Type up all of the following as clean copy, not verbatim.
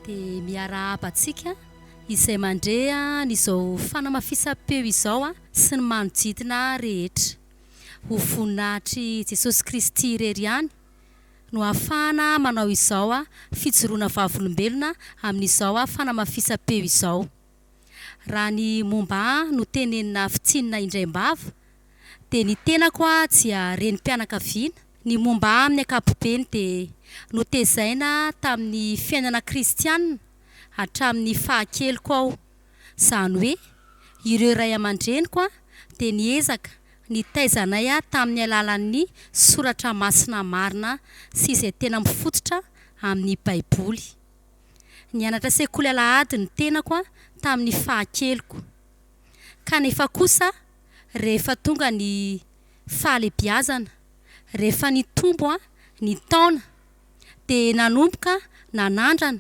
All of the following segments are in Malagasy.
de miara apatsika izay mandrea n'izao fanamafisam-peo izao sy ny manodidina rehetra ho voninahitry Jesosy Kristy irery ihany no ahafahana manao izao fijoroana vavolombelona amin'izao fanamafisam-peo izao. Raha ny momba no tenenina fitsinina indraimbava dia ny tenako dia renim-pianakaviana. Ny momba amin'ny ankapobeny dia notezaina tamin'ny fiainana kristianina hatramin'ny fahakeloko ao. Izany hoe ireo ray aman-dreniko dia niezaka nitaizanay tamin'ny alalan'ny soratra masina marina sy izay tena mifototra amin'ny baiboly. Nianatra sekoly alahady ny tenako tamin'ny fahakeloko. Kanefa kosa rehefa tonga ny fahalebiazana, rehefa nitombo ny taona dia nanomboka nanandrana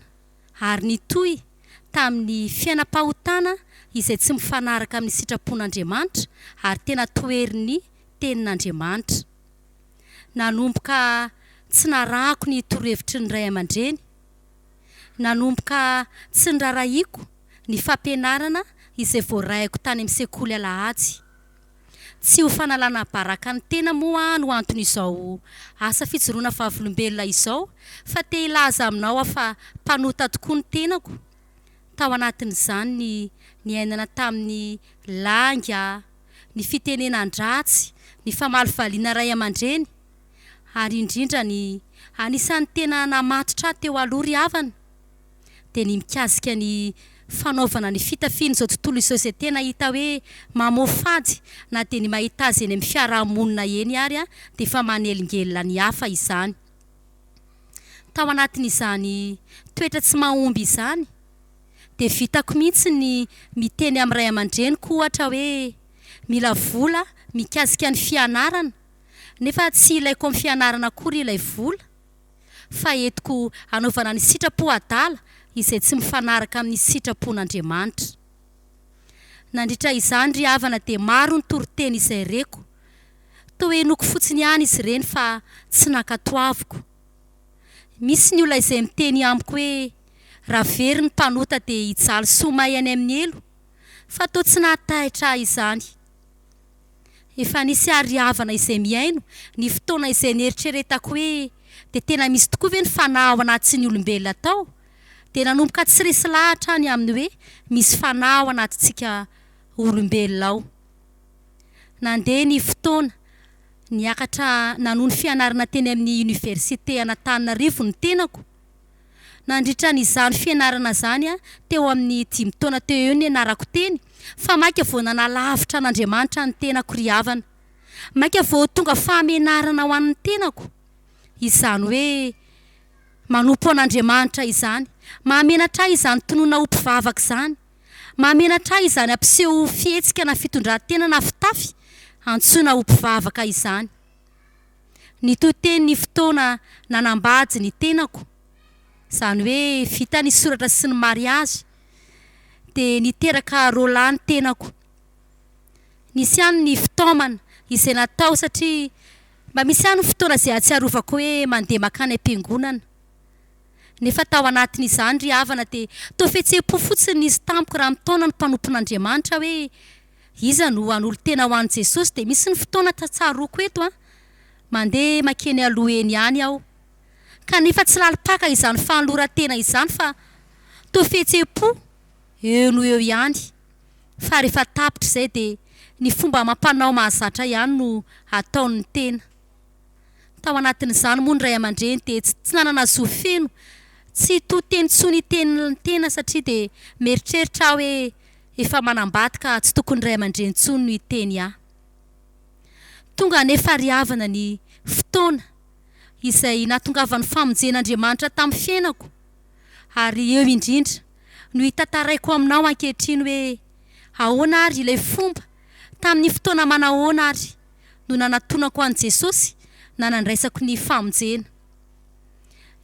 ary nitohy tamin'ny fiainam-pahotana izay tsy mifanaraka amin'ny sitrapon'Andriamanitra ary tena toerin'ny tenin'Andriamanitra. Nanomboka tsy narahako ny torohevitry ny ray aman-dreny. Nanomboka tsy nirarahiako ny fampianarana izay voarahiko tany amin'ny sekoly alahady. Tsy ho fanalana baraka ny tena moa no anton'izao asa fijoroana vavolombelona izao, fa te hilaza aminao fa mpanota tokoa ny tenako. Tao anatin'izany ny ainana tamin'ny langa, ny fitenenan-dratsy, ny famalivaliana ray aman-dreny, ary indrindra ny anisan'ny tena namatotra teo aloha ry havana dia ny mikasika ny fanaovana ny fitafiana izao tontolo izao izay tena hita hoe mamofady na dia ny mahita azy eny amin'ny fiarahamonina eny ary dia efa manelingelina ny hafa izany. Tao anatin'izany toetra tsy mahomby izany dia vitako mihitsy ny miteny amin'ny ray aman-dreniko ohatra hoe mila vola mikasika ny fianarana, nefa tsy ilaiko amin'ny fianarana akory ilay vola fa entiko anaovana ny sitrapo-adala izay tsy mifanaraka amin'ny sitrapon'Andriamanitra. Nandritra izany ry havana dia maro ny toriteny izay reko. Toa henoko fotsiny ihany izy ireny fa tsy nankatoaviko. Misy ny olona izay miteny amiko hoe raha very ny mpanota dia hijaly somay any amin'ny elo, fa toa tsy nahataitra izany. Efa nisy ary havana izay miaino ny fotoana izay nieritreretako hoe dia tena misy tokoa ve ny fanahy ao anatin'ny olombelona tao, dia nanomboka tsy resy lahatra any amin'ny hoe misy fanahy ao anatintsika olombelona ao. Nandeha ny fotoana niakatra nanohy ny fianarana teny amin'ny oniversite Antananarivo ny tenako. Nandritra n'izany fianarana izany teo amin'ny 5 taona teo eo ny ianarako teny, fa maika vao nanalavitra an'Andriamanitra ny tenako ry havana. Maika vao tonga famenarana ho an'ny tenako. Izany hoe manompo an'Andriamanitra izany, mahamenatra izany tonoana ho mpivavaka izany, mahamenatra izany ampiseho fihetsika na fitondran-tena na fitafy, antsoina ho mpivavaka izany. Nitoteny ny fotoana nanambady ny tenako, izany hoe vita ny soratra sy ny mariazy, dia niteraka rola ny tenako. Nisy ihany ny fitaomana izay natao satria mba misy ihany fotoana izay ahatsiarovako hoe mandeha makany am-piangonana. Nefa tao anatin'izany ry havana dia toa fihetseham-po fotsiny izy tamiko raha mitaona ny mpanompon'Andriamanitra hoe iza no an'olo tena ho an'i Jesosy, dia misy ny fotoana tsatsaroko eto mandeha makeny aloha eny ihany aho. Kanefa tsy lalipaka izany fanoloran-tena izany fa toa fihetseham-po eo no eo ihany. Fa rehefa tapitra izay dia ny fomba mampanao mahazatra ihany no ataon'ny tena. Tao anatin'izany moa ny ray aman-dreny dia tsy nanana zo feno, tsy to-teny tsony tenin'ny tena satria dia mieritreritra hoe efa manambady tsy tokony ray aman-dreny tsony no hiteny ahy. Tonga nefa ry havana ny fotoana izay nahatongavan'ny famonjen'Andriamanitra tamin'ny fiainako, ary eo indrindra no hitantaraiko aminao ankehitriny hoe ahoana ary ilay fomba tamin'ny fotoana manahoana ary no nanatonako an'i Jesosy na nandraisako ny famonjena.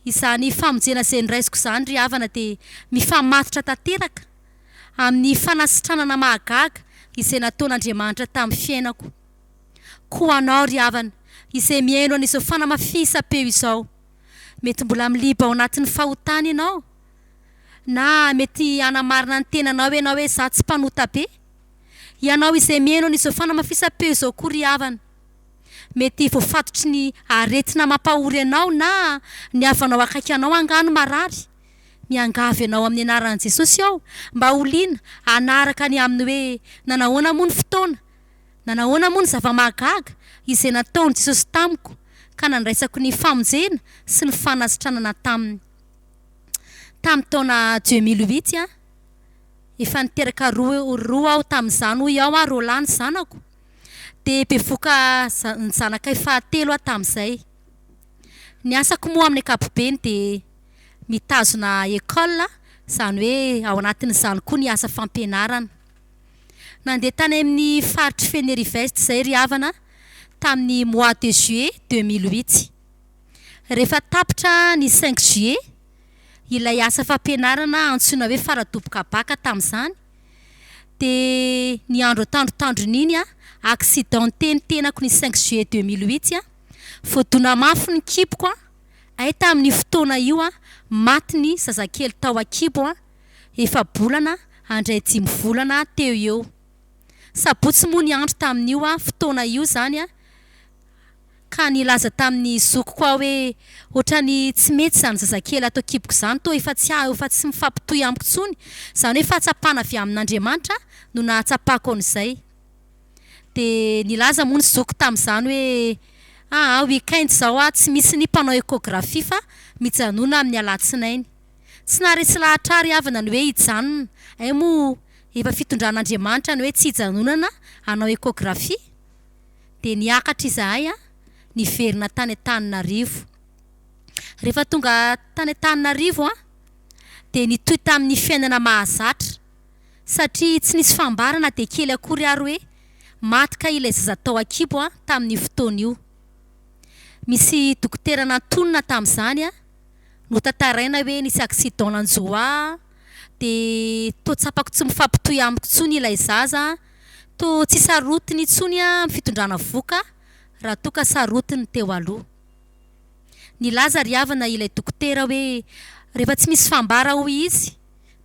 Izany famonjena izay niraisiko izany ry havana dia mifamatotra tanteraka amin'ny fanasitranana mahagaga izay nataon'Andriamanitra tamin'ny fiainako. Koa anao ry havana izay miaino an'izao fanamafisam-peo izao, mety mbola miliba ao anatin'ny fahotana ianao, na mety anamarina ny tenanao ianao hoe za tsy mpanota be. Ianao izay mihaino an'izao fanamafisam-peo izao koa ry havana. Mety voafatotry ny aretina mampahory anao na ny havanao akaiky anao angano marary. Miangavy anao amin'ny anaran'i Jesosy aho mba holiana anaraka ny aminy hoe nanahoana moa ny fotoana, nanahoana moa ny zava-mahagaga izay nataony Jesosy tamiko ka nandraisako ny famonjena sy ny fanasitranana taminy. Tamin'ny taona 2008 efa niteraka roa aho tamin'izany hoy aho Roland ny zanako. Dia bevoka ny zanakay fahatelo aho tamin'izay. Ny asako moa amin'ny ankapobeny dia mitazona école, izany hoe ao anatin'izany koa ny asa fampianarana. Nandeha tany amin'ny faritry Fenerive izay ry havana tamin'ny mois de juillet 2008. Rehefa tapitra ny 5 juillet ilay asa fampianarana antsoina hoe faradoboka baka tamin'izany. Dia ny andro tandrotandron'iny accident tenako ny 5 juillet 2008 voadona mafy ny kiboko ay tamin'ny fotoana io maty ny zazakely tao akibo efa bolana andray 5 volana teo eo. Sabotsy moa ny andro tamin'io fotoana io zany ka nilaza tamin'ny zoko koa hoe ohatrany tsy mety zany zazakely ato akiboko zany to efa tsy mifampitohy amiko tsony, zany hoe fahatsapana avy amin'Andriamanitra no nahatsapako an'izay. Dia nilaza moa ny zoko tamin'izany hoe weekend zao tsy misy ny mpanao échographie fa mijanona amin'ny alatsinainy. Tsy naharesy lahatra ry havana ny hoe hijanona, ay moa efa fitondran'Andriamanitra ny hoe tsy hijanonana hanao échographie. Dia niakatra izahay niverina tany Antananarivo. Rehefa tonga tany Antananarivo dia nitohy tamin'ny fiainana mahazatra satria tsy nisy fambarana dia kely akory ary hoe maty ka ilay zaza tao akibo tamin'ny fotoana io. Misy dokotera nantonona tamin'izany notantaraina hoe nisy accident nanjoa dia to tsapako tsy mifampitohy amiko tsony ilay zaza, to tsy sarotiny tsony amin'ny fitondrana voka raha toka sarotiny teo aloha. Nilaza ry havana ilay dokotera hoe rehefa tsy misy fambara hoy izy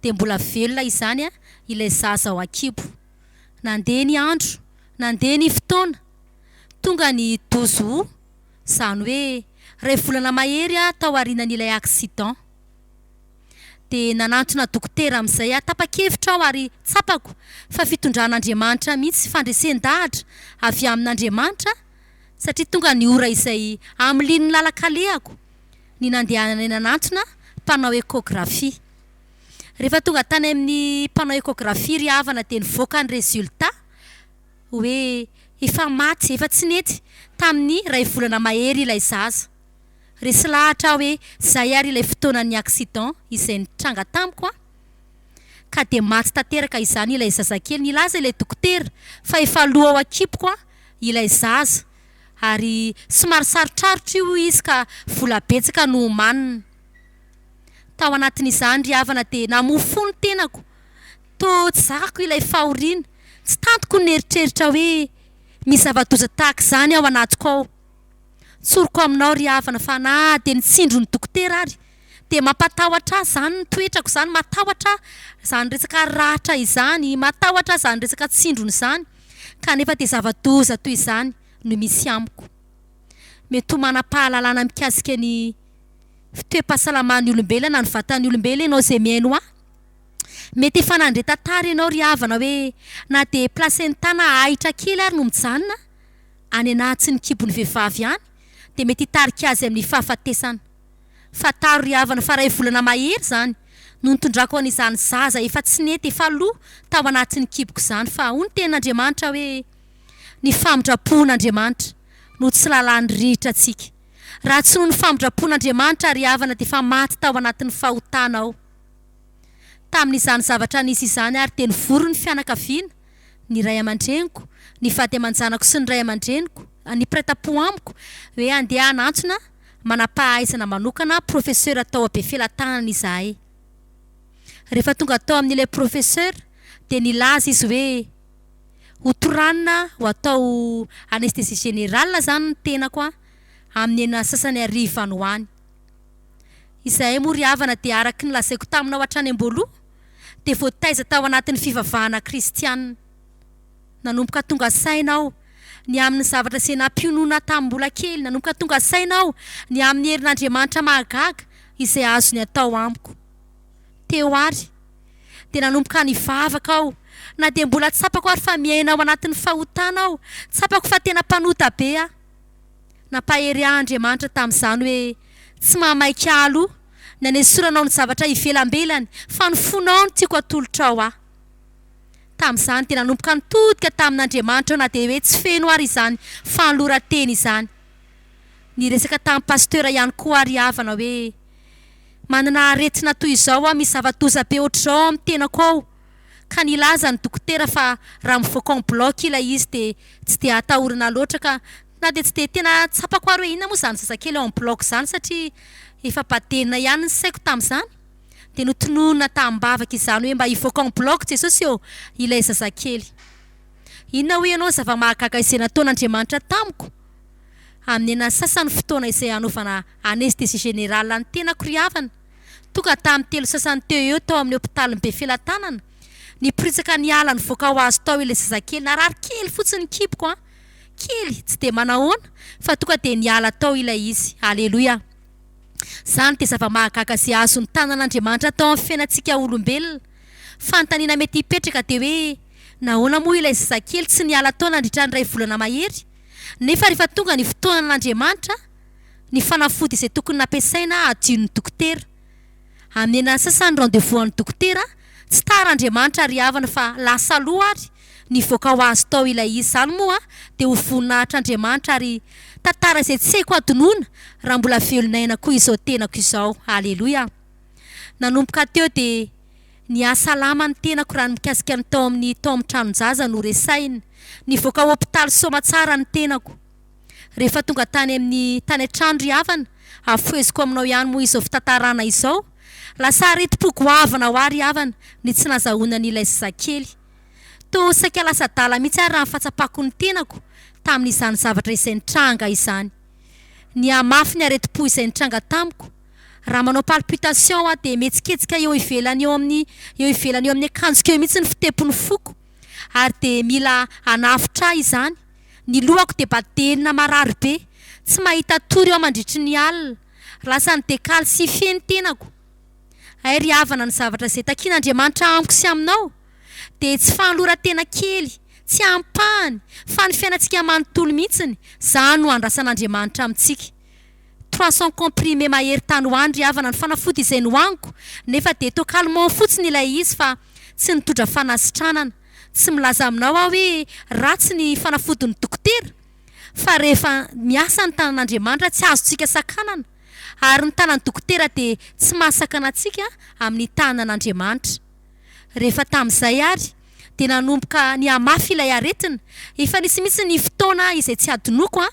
dia mbola velona izany ilay zaza ao akibo. Nandeha ny andro, nandeha ny fotoana, tonga ny 12 août, izany hoe ray volana mahery tao aorianan'ilay accident. Dia nanantona dokotera amin'izay tapa-kevitra aho ary tsapako fa fitondran'Andriamanitra mihitsy fandresen-dahatra avy amin'Andriamanitra satria tonga ny ora izay amin'ny lalakalehako ny nandehanana nanantona mpanao échographie. Rehefa tonga tany amin'ny mpanao échographie ry havana dia nivoaka ny résultat hoe efa maty, efa tsy nety tamin'ny ray volana mahery ilay zaza. Resy lahatra hoe zay ary ilay fotoanan'ny accident izay nitranga tamiko ka dia maty tanteraka izany ilay zazakely. Nilaza ilay dokotera fa efa aloha ao akiboko ilay zaza ary somary sarotrarotra io izy ka vola betsaka no omanina. Tao anatin'izany ry havana dia namofo ny tenako, to tsy zakako ilay fahoriana, tsy tantoko neritreritra hoe misy zava-doza tahaka izany ao anatiko ao. Tsoroko aminao ry havana fa na dia nitsindro ny dokotera ary dia mampatahotra izany ny toetrako izany, matahotra izany resaka ratra izany, matahotra izany resaka tsindrony izany, kanefa dia zava-doza toy izany no misy amiko. Mety ho manam-pahalalana mikasika ny fitoeam-pahasalaman'ny olombelona ny vatan'ny olombelona ianao izay mihaino mety efa nandre tantara ianao ry havana hoe na dia placenta na ahitra kely ary no mijanona any anatin'ny kibon'ny vehivavy ihany dia mety hitarika azy amin'ny fahafatesana. Fataro ry havana fa ray volana mahery izany no nitondrako an'izany zaza efa tsy nety, efa aloha tao anatin'ny kiboko izany, fa hoy ny tenin'Andriamanitra hoe ny famindrapon'Andriamanitra no tsy lalan'ny rihitra antsika. Raha tsy noho ny famindrapon'Andriamanitra ry havana dia efa maty tao anatin'ny fahotana ao. Tamin'izany zavatra nisy izany ary dia nivory ny fianakaviana, ny ray aman-dreniko, ny vady aman-janako sy ny ray aman-dreniko, ny prêt-à-pot amiko hoe andeha hanantsona manam-pahaizana manokana professeur tao Befelantanana izahay. Rehefa tonga tao amin'ilay professeur dia nilaza izy hoe hotoranina ho atao anesthésie générale zany ny tenako amin'ny sasany hariva any ho any. Izahay moa ry havana dia araky ny lazaiko taminao hatrany am-boaloha dia voataiza tao anatin'ny fivavahana kristianina. Nanomboka tonga sainao ny amin'ny zavatra izay nampionoana tamin'ny mbola kely. Nanomboka tonga sainao ny amin'ny herin'Andriamanitra mahagaga izay azony atao amiko. Teo ary dia nanomboka nivavaka aho, na dia mbola tsapako ary fa miaina ao anatin'ny fahotana aho, tsapako fa tena mpanota be aho. Nampahery Andriamanitra tamin'izany hoe tsy mamaika aloha ny anesoranao ny zavatra ivelambelany fa ny fonao no tiako atolotra ao aho. Tamin'izany dia nanomboka nitodika tamin'Andriamanitra na dia hoe tsy feno ary izany fanoloran-teny izany. Niresaka tamin'ny pasteur ihany koa ary havana hoe manana aretina toy izao aho, misy zava-doza be ohatr'izao amin'ny tenako ao. Ka nilaza ny dokotera fa raha mivoaka en bloc ilay izy dia tsy dia atahorana loatra, ka na dia tsy dia tena tsapako ary hoe inona moa izany zazakely en bloc izany satria efa badenina ihany ny saiko tamin'izany. Dia notononona tambavaka izany hoe mba hivoaka en bloc Jesosy eo ilay zazakely. Inona hoe ianao zava-mahagaga izay nataon'Andriamanitra tamiko? Amin'ny ena sasany fotoana izay anaovana anestesie générale ny tenako ry havana, tonga tamin'ny 3 sasany teo eo tao amin'ny hôpitaliny be Filatanana, niporisaka niala nivoaka ho azy tao ilay zazakely. Narary kely fotsiny kiboko kely, tsy dia manahoana fa tonga dia niala tao ilay izy. Aleloia. Izany dia zava-mahagaga izay azon'ny tanan'Andriamanitra tao amin'ny fiainantsika olombelona. Fanontaniana mety hipetraka dia hoe nahoana moa ilay zazakely tsy niala tao nandritra ny 2 volana mahery? Nefa rehefa tonga ny fotoanan'Andriamanitra, ny fanafody izay tokony nampiasaina adion'ny dokotera. Amin'ny ena sasany rendez-vous an'ny dokotera, tsy taran'Andriamanitra ry havana fa lasa aloha ary nivoaka ho azy tao ilay izy. Izany moa dia ho voninahitr'Andriamanitra ary tantara izay tsy haiko adonoina raha mbola velonaina koa izao tenako izao. Aleloia. Nanomboka teo dia nihasalama ny tenako raha mikasika ny tao amin'ny tao amin'ny tranon-jaza no resaina. Nivoaka hôpitaly Soamatsara ny tenako. Rehefa tonga tany amin'ny tany an-trano ry havana, afoeziko aminao ihany moa izao fitantarana izao. Lasa areti-po goavana ho ary havana ny tsy nazahoana n'ilay zazakely. Toa saika lasa dala mihitsy ary raha ny fahatsapako ny tenako tamin'izany zavatra izay nitranga izany. Ny hamafy ny areti-po izay nitranga tamiko. Raha manao palpitation dia metsiketsika eo ivelany eo amin'ny akanjoko eo mihitsy ny fitepony foko. Ary dia mila anafitra izany. Ny lohako dia badenina marary be, tsy mahita tory eo mandritry ny alina. Lasa nidecalcifie ny tenako. Ay ry havana ny zavatra izay takian'Andriamanitra amiko sy aminao dia tsy fanoloran-tena kely, tsy ampahany, fa ny fiainantsika manontolo mihitsiny. Izany no andrasan'Andriamanitra amintsika. 300 comprimés mahery tany hoany ry havana ny fanafody izay nohaniko, nefa dia tao calmant fotsiny ilay izy fa tsy nitondra fanasitranana. Tsy milaza aminao aho hoe ratsy ny fanafodin'ny dokotera, fa rehefa miasa ny tanan'Andriamanitra tsy azontsika sakanana, ary ny tanan'ny dokotera dia tsy mahasakana antsika amin'ny tanan'Andriamanitra. Rehefa tamin'izay ary dia nanomboka ny hamafy ilay aretina. Efa nisy mihitsy ny fotoana izay tsy adonoko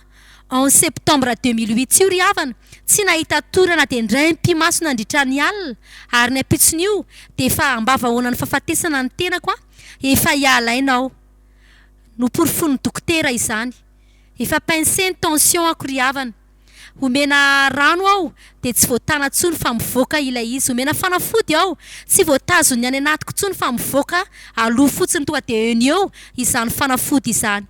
en septembre 2008 io ry havana, tsy nahita torana dia indray mpimaso nandritra ny alina, ary ny ampitson'io dia efa ambava ahoana ny fahafatesana ny tenako efa hialainao. Noporifon'ny dokotera izany. Efa pincé ny tension ako ry havana. Omena rano aho dia tsy voatana intsony fa mivoaka ilay izy. Omena fanafody aho, tsy voatazony any anatiko intsony fa mivoaka aloha fotsiny tonga dia eny eo izany fanafody izany.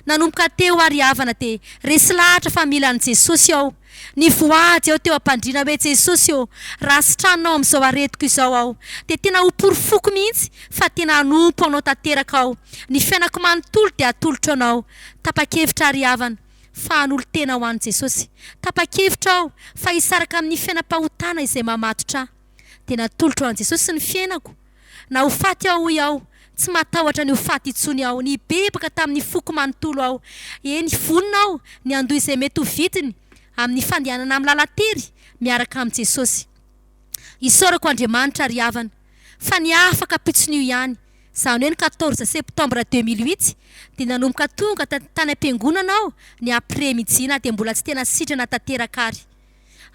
Nanomboka teo ary havana dia resy lahatra fa mila an'i Jesosy aho. Ny voady aho teo ampandriana hoe Jesosy eo, raha sitranao amin'izao aretiko izao aho. Dia tena ho porofoko mihitsy fa tena hanompo anao tanteraka aho. Ny fiainako manontolo dia atolotra anao. Tapa-kevitra ary havana fa hanolo tena ho an'i Jesosy. Tapa-kevitra aho fa hisaraka amin'ny fiainam-pahotana izay mamatotra ahy. Dia natolotra ho an'i Jesosy ny fiainako. Na ho faty aho hoy aho, tsy matahotra ny ho faty intsony aho. Ny bebaka tamin'ny foko manontolo aho. Eny vonina aho ny andoha izay mety ho vitiny amin'ny fandehanana amin'ny lalatery miaraka amin'i Jesosy. Isaorako Andriamanitra ry havana fa ny afaka pitson'io ihany. Izany hoe ny 14 septembre 2008 dia nanomboka tonga tany am-piangonana aho ny après-midi na dia mbola tsy tena sitrana tanteraka ary.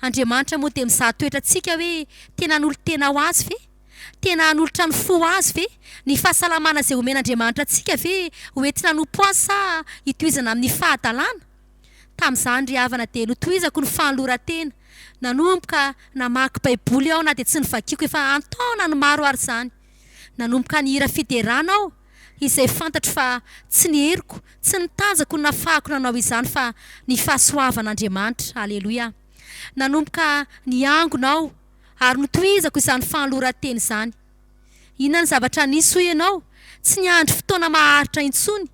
Andriamanitra moa dia mizaha toetra antsika hoe tena hanolo tena ho azy ve? Tena hanolotra ny fo azy ve? Ny fahasalamana izay omen'Andriamanitra antsika ve ho entina hanompo azy sa hitohizana amin'ny fahadalàna? Tamin'izany ry havana dia notohizako ny fanoloran-tena nanomboka namaky baiboly aho na dia tsy nivakiako efa antaona ny maro ary izany. Nanomboka nihira fiderana aho izay fantatro fa tsy ny heriko, tsy ny tanjako no nafahako nanao izany fa ny fahasoavan'Andriamanitra. Aleloia. Nanomboka niangona aho ary notohizako izany fanoloran-teny izany. Inona ny zavatra nisy hoy ianao? Tsy niandry fotoana maharitra intsony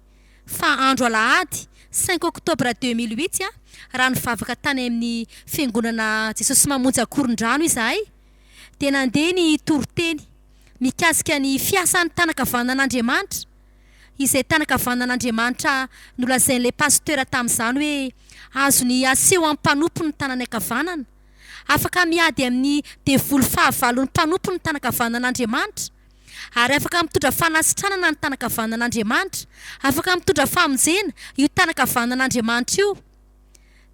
fa andro alahady 5 oktobra 2008 raha nivavaka tany amin'ny fiangonana Jesosy mamonjy akoron-drano izahay dia nandeha ny toriteny mikasika ny fiasan'ny tanakavanan'Andriamanitra, izay tanakavanan'Andriamanitra nolazain'ilay pasteur tamin'izany hoe azo ny aseho amin'ny mpanompo ny tanany ankavanana, afaka miady amin'ny devoly fahavalon'ny mpanompo ny tanakavanan'Andriamanitra, ary afaka mitondra fanasitranana ny tanakavanan'Andriamanitra, afaka mitondra famonjena io tanakavanan'Andriamanitra io.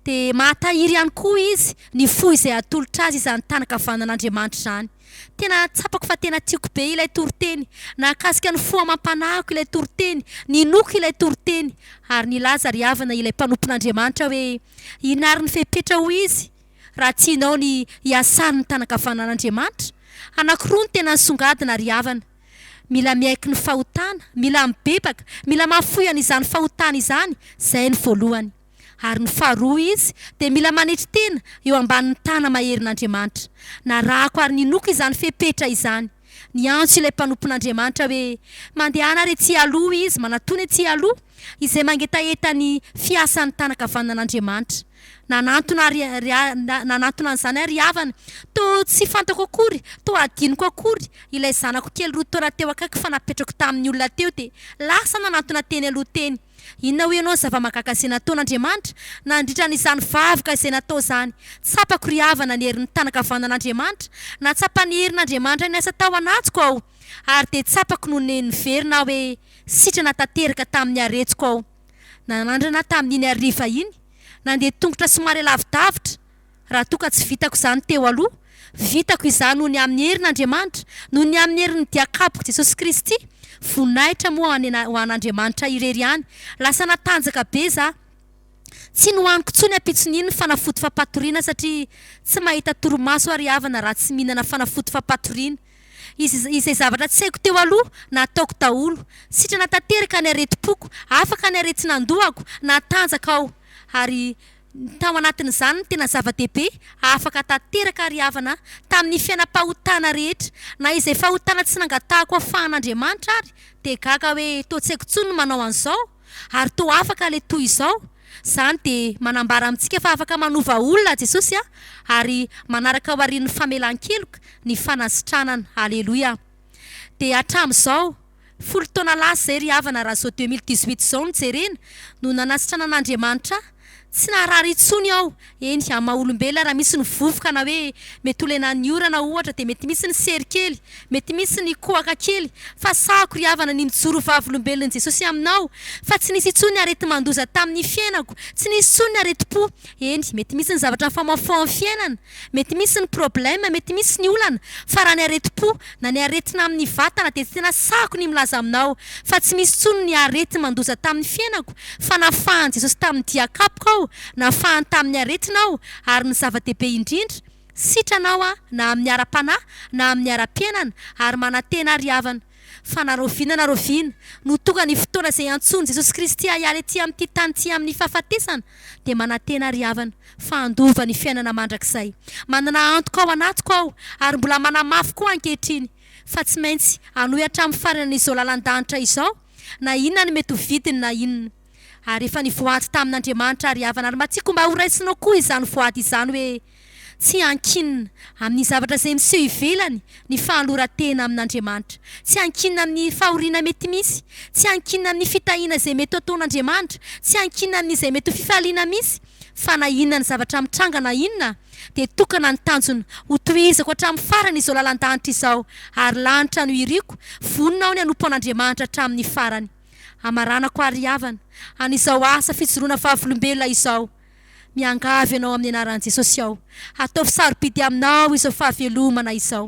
Dia mahatahiry ihany koa izy ny fo izay atolotra azy izany tanakavanan'Andriamanitra izany. Tena tsapako fa tena tiako be ilay toriteny, nahakasika ny fo amam-panahiko ilay toriteny, ninoiko ilay toriteny, ary nilaza ry havana ilay mpanompon'Andriamanitra hoe inary ny fepetra ho izy raha tianao ny hiasan'ny tanakavanan'Andriamanitra. Anankiroa ny tena nisongadina ry havana. Mila miaiky ny fahotana, mila mibebaka, mila mahafoy an'izany fahotana izany, izay ny voalohany. Ary ny faharoa izy dia mila manetry tena eo ambanin'ny tana maherin'Andriamanitra. Narahako ary ninoko izany fepetra izany. Niantso ilay mpanompon'Andriamanitra hoe mandehana ary ety aloha izy, manatony ety aloha izay mangetaeta ny fiasan'ny tanakavanan'Andriamanitra. Nanantona an'izany ary havana, toa tsy fantako akory, toa adinoko akory ilay zanako kely roa taona teo akaiky fa napetrako tamin'ny olona teo dia lasa nanantona teny aloha teny. Inona ho ianao zava-mahagaga izay nataon'Andriamanitra nandritra n'izany vavaka izay natao izany. Tsapako ry havana ny herin'ny tanakavanan'Andriamanitra, na tsapa ny herin'Andriamanitra ny asa tao anatsiko aho, ary dia tsapako noho ny niverina hoe sitrana tanteraka tamin'ny aretsiko aho. Nanandrana tamin'iny hariva iny, nandeha tongotra somary lavidavitra, raha toa ka tsy vitako izany teo aloha, vitako izany noho ny amin'ny herin'Andriamanitra, noho ny amin'ny herin'ny diakapoko Jesosy Kristy. Voninahitra moa ho an'Andriamanitra irery ihany. Lasa natanjaka be za. Tsy nohaniko tsony ampitson'iny ny fanafody fampatoriana satria tsy mahita toromaso ary havana raha tsy mihinana fanafody fampatoriana. Izay zavatra tsy haiko teo aloha nataoko daholo. Sitrana tanteraka ny aretim-poko, afaka ny aretin'andohako, natanjaka aho. Ary tao anatin'izany ny tena zava-dehibe afaka tanteraka ry havana tamin'ny fiainam-pahotana rehetra, na izay fahotana tsy nangatahako ahafahan'Andriamanitra ary dia gaga hoe toa tsy haiko tsony no manao an'izao, ary toa afaka ilay toy izao. Izany dia manambara amintsika fa afaka manova olona Jesosy ary manaraka aorian'ny famelan-keloka ny fanasitranana. Aleloia. Dia hatramin'izao 10 taona lasa izay ry havana raha zao 2018 izao no jerena no nanasitrana an'Andriamanitra. Tsy naharary intsony aho, eny amin'ny maha-olombelona raha misy ny vovoka na hoe mety olena ny orana ohatra dia mety misy ny sery kely, mety misy ny kohaka kely, fa sahako ry havana ny mijoro vavolombelon'i Jesosy aminao, fa tsy nisy intsony arety mandoza tamin'ny fiainako, tsy nisy intsony areti-po. Eny, mety misy ny zavatra famafao amin'ny fiainana, mety misy ny problème, mety misy ny olana, fa raha ny areti-po na ny aretina amin'ny vatana dia tena sahako ny milaza aminao, fa tsy misy intsony ny arety mandoza tamin'ny fiainako, fa nafahan'i Jesosy tamin'ny diakapoko aho, nafahany tamin'ny aretinao, ary ny zava-dehibe indrindra sitranao na amin'ny ara-panahy na amin'ny ara-piainana, ary manantena ry havana fa naroviana no tonga ny fotoana izay antsony Jesosy Kristy hiala ety amin'ity tany ity amin'ny fahafatesana dia manantena ry havana fa handova ny fiainana mandrakizay. Manana antoka ao anatiko aho ary mbola manamafy koa ankehitriny fa tsy maintsy hanohy hatramin'ny faranan'izao lalan-danitra izao, na inona no mety ho vidiny na inona. Ary efa nivoady tamin'Andriamanitra ry havana, ary matsiko mba horaisinao koa izany voady izany hoe tsy hankinina amin'ny zavatra izay miseho ivelany ny fahalorantena amin'Andriamanitra, tsy hankinina amin'ny fahoriana mety misy, tsy hankinina amin'ny fitahiana izay mety ataon'Andriamanitra, tsy hankinina amin'izay mety ho fifaliana misy, fa na inona ny zavatra mitranga na inona dia tokana ny tanjona ho tohizako hatramin'ny farany izao lalan-danitra izao, ary lanitra no iriko, vonona ao ny hanompo an'Andriamanitra hatramin'ny farany. Amaranako ary havana an'izao asa fijoroana vavolombelona izao, miangavy ianao amin'ny anaran'i Jesosy aho, ataovy sarobidy aminao izao fahavelomana izao.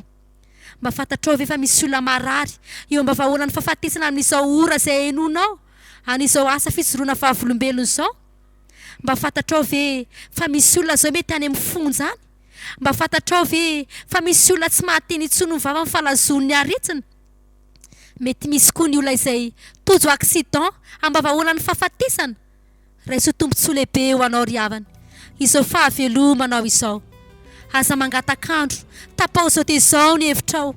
Mba fantatrao ve fa misy olona marary eo mba vahoana ny fahafatesana amin'izao ora izay hainonao an'izao asa fijoroana vavolombelona izao? Mba fantatrao ve fa misy olona izao mety any amin'ny fonja any, mba fantatrao ve fa misy olona tsy mahateny intsony ny vava mifalazony aretsina. Mety misy koa ny olona izay tojo accident ambavahoana ny fahafatesana. Raiso tombontsoa lehibe ho anao ry havana. Izao fahavelomanao izao. Aza mangatakandro, tapao zao dia izao ny hevitrao.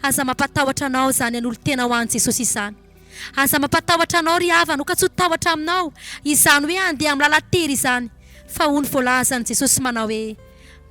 Aza mampatahotra anao izany an'olo tena ho an'i Jesosy izany. Aza mampatahotra anao ry havana, ka tsy ho tahotra aminao izany hoe andeha amin'ny lalan-tery izany. Fa hoy ny voalazan'i Jesosy manao hoe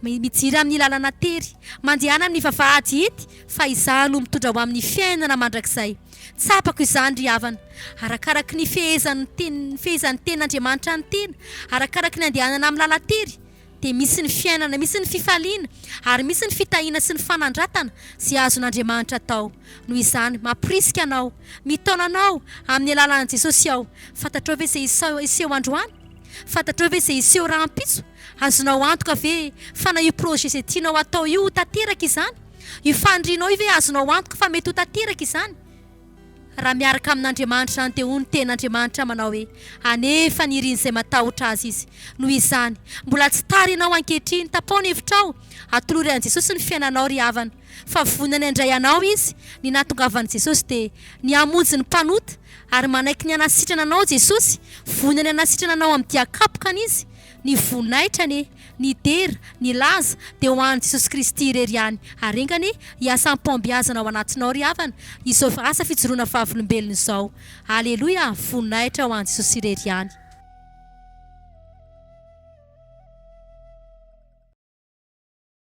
mijiry amin'ny lalana tery, mandehana amin'ny vavahady ity, fa izany no mitondra ho amin'ny fiainana mandrakizay. Tsapako izany ry havana, arakaraky ny fehezan'ny tenin'Andriamanitra ny tena, arakaraky ny andehanana amin'ny lalan-tery, dia misy ny fiainana, misy ny fifaliana, ary misy ny fitahiana sy ny fanandratana sy azon'Andriamanitra tao. Noho izany mamporisika anao, mitaona anao amin'ny alalan'i Jesosy aho. Fantatrao ve izay iseho androany? Fantatrao ve izay iseho rahampitso? Azonao antoka ve fa na io projet izay tianao atao io tanteraka izany? Io fandrianao io ve azonao antoka fa mety ho tanteraka izany? Raha miaraka amin'Andriamanitra ny teo ny ten'Andriamanitra manao hoe anefa ny iriny izay matahotra azy izy. Noho izany mbola tsy tara ianao ankehitriny, tapaony hevitrao, atolory an'i Jesosy ny fiainanao ry havana, fa vonany handray anao izy. Ny nahatongavan'i Jesosy dia ny hamonjy ny mpanota, ary manaiky ny hanasitrana anao Jesosy, vonany hanasitrana anao amin'ny diakapokany izy. Ny vonaitrany, ny dera, ny laza dia ho an'i Jesosy Kristy irery ihany. Arengany hiasa am-pombiazana ao anatinao ry havana, izao asa fijoroana fahavelombelona izao. Aleloia, vonaitra ho an'i Jesosy irery ihany.